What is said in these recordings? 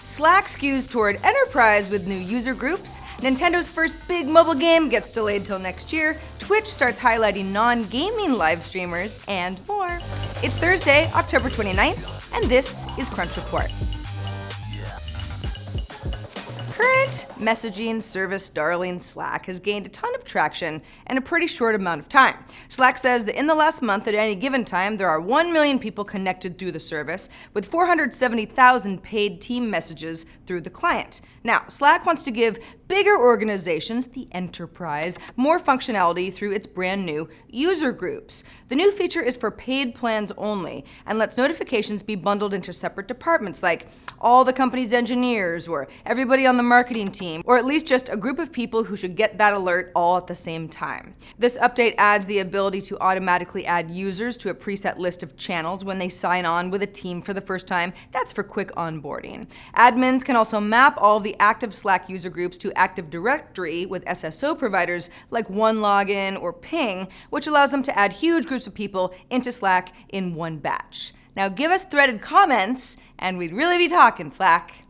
Slack skews toward enterprise with new user groups. Nintendo's first big mobile game gets delayed till next year. Twitch starts highlighting non-gaming live streamers, and more. It's Thursday, October 29th, and this is Crunch Report. Current messaging service darling Slack has gained a ton of traction in a pretty short amount of time. Slack says that in the last month, at any given time, there are 1 million people connected through the service, with 470,000 paid team messages through the client. Now, Slack wants to give bigger organizations, the enterprise, more functionality through its brand new user groups. The new feature is for paid plans only and lets notifications be bundled into separate departments like all the company's engineers or everybody on the marketing team, or at least just a group of people who should get that alert all at the same time. This update adds the ability to automatically add users to a preset list of channels when they sign on with a team for the first time. That's for quick onboarding. Admins can also map all the active Slack user groups to Active Directory with SSO providers like OneLogin or Ping, which allows them to add huge groups of people into Slack in one batch. Now give us threaded comments and we'd really be talking, Slack.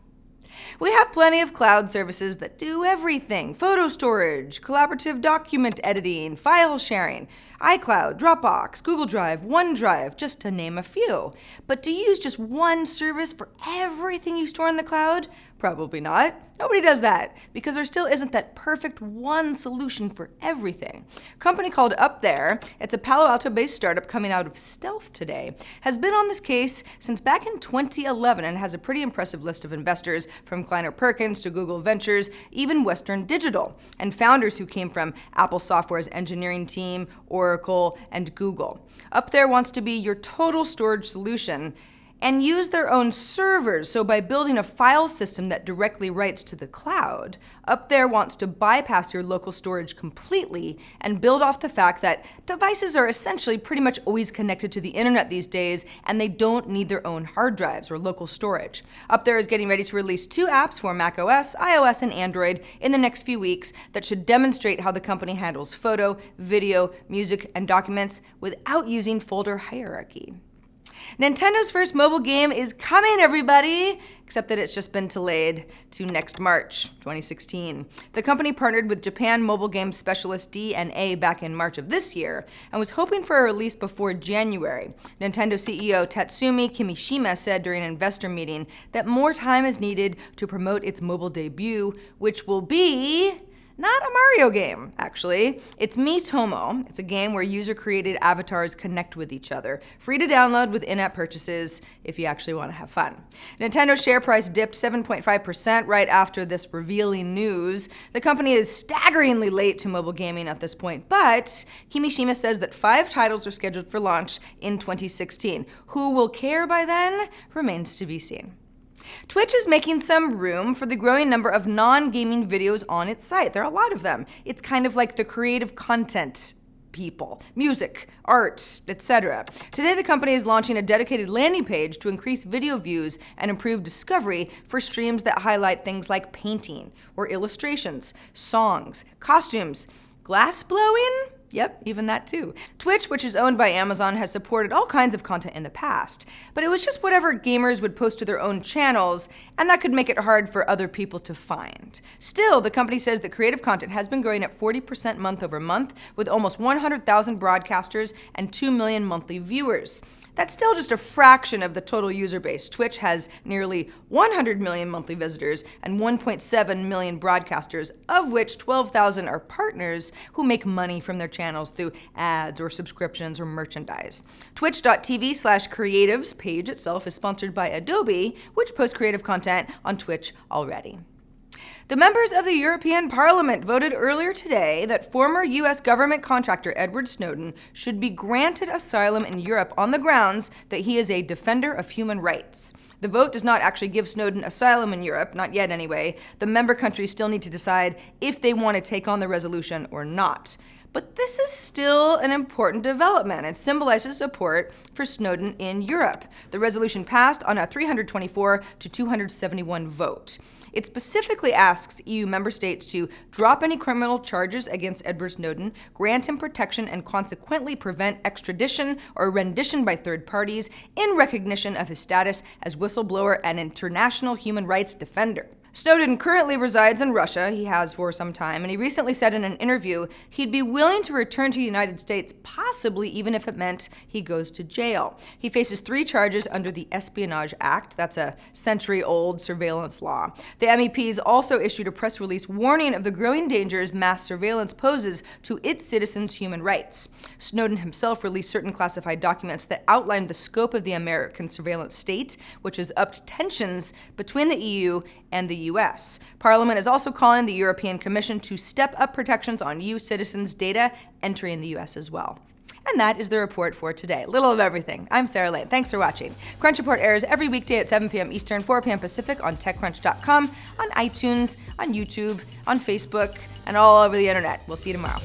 We have plenty of cloud services that do everything: photo storage, collaborative document editing, file sharing, iCloud, Dropbox, Google Drive, OneDrive, just to name a few. But to use just one service for everything you store in the cloud? Probably not. Nobody does that because there still isn't that perfect one solution for everything. A company called UpThere, it's a Palo Alto-based startup coming out of stealth today, has been on this case since back in 2011 and has a pretty impressive list of investors from Kleiner Perkins to Google Ventures, even Western Digital, and founders who came from Apple Software's engineering team, Oracle, and Google. UpThere wants to be your total storage solution and use their own servers. So by building a file system that directly writes to the cloud, UpThere wants to bypass your local storage completely and build off the fact that devices are essentially pretty much always connected to the internet these days, and they don't need their own hard drives or local storage. UpThere is getting ready to release 2 apps for macOS, iOS, and Android in the next few weeks that should demonstrate how the company handles photo, video, music, and documents without using folder hierarchy. Nintendo's first mobile game is coming, everybody! Except that it's just been delayed to next March 2016. The company partnered with Japan mobile game specialist D&A back in March of this year and was hoping for a release before January. Nintendo CEO tat-sumikimi-shima said during an investor meeting that more time is needed to promote its mobile debut, which will be not a Mario game, actually. It's mii-tomo. It's a game where user-created avatars connect with each other. Free to download with in-app purchases if you actually want to have fun. Nintendo's share price dipped 7.5% right after this revealing news. The company is staggeringly late to mobile gaming at this point, but Kimishima says that 5 titles are scheduled for launch in 2016. Who will care by then remains to be seen. Twitch is making some room for the growing number of non-gaming videos on its site. There are a lot of them. It's kind of like the creative content people, music, art, etc. Today, the company is launching a dedicated landing page to increase video views and improve discovery for streams that highlight things like painting or illustrations, songs, costumes, glass blowing? Yep, even that too. Twitch, which is owned by Amazon, has supported all kinds of content in the past, but it was just whatever gamers would post to their own channels, and that could make it hard for other people to find. Still, the company says that creative content has been growing at 40% month over month, with almost 100,000 broadcasters and 2 million monthly viewers. That's still just a fraction of the total user base. Twitch has nearly 100 million monthly visitors and 1.7 million broadcasters, of which 12,000 are partners who make money from their channels through ads or subscriptions or merchandise. Twitch.tv/creatives page itself is sponsored by Adobe, which posts creative content on Twitch already. The members of the European Parliament voted earlier today that former U.S. government contractor Edward Snowden should be granted asylum in Europe on the grounds that he is a defender of human rights. The vote does not actually give Snowden asylum in Europe, not yet anyway. The member countries still need to decide if they want to take on the resolution or not. But this is still an important development. It symbolizes support for Snowden in Europe. The resolution passed on a 324 to 271 vote. It specifically asks EU member states to drop any criminal charges against Edward Snowden, grant him protection, and consequently prevent extradition or rendition by third parties in recognition of his status as whistleblower and international human rights defender. Snowden currently resides in Russia, he has for some time, and he recently said in an interview he'd be willing to return to the United States, possibly even if it meant he goes to jail. He faces 3 charges under the Espionage Act, that's a century-old surveillance law. The MEPs also issued a press release warning of the growing dangers mass surveillance poses to its citizens' human rights. Snowden himself released certain classified documents that outlined the scope of the American surveillance state, which has upped tensions between the EU and the US. Parliament is also calling the European Commission to step up protections on EU citizens' data entering the US as well. And that is the report for today. Little of everything. I'm Sarah Lane. Thanks for watching. Crunch Report airs every weekday at 7 p.m. Eastern, 4 p.m. Pacific on TechCrunch.com, on iTunes, on YouTube, on Facebook, and all over the internet. We'll see you tomorrow.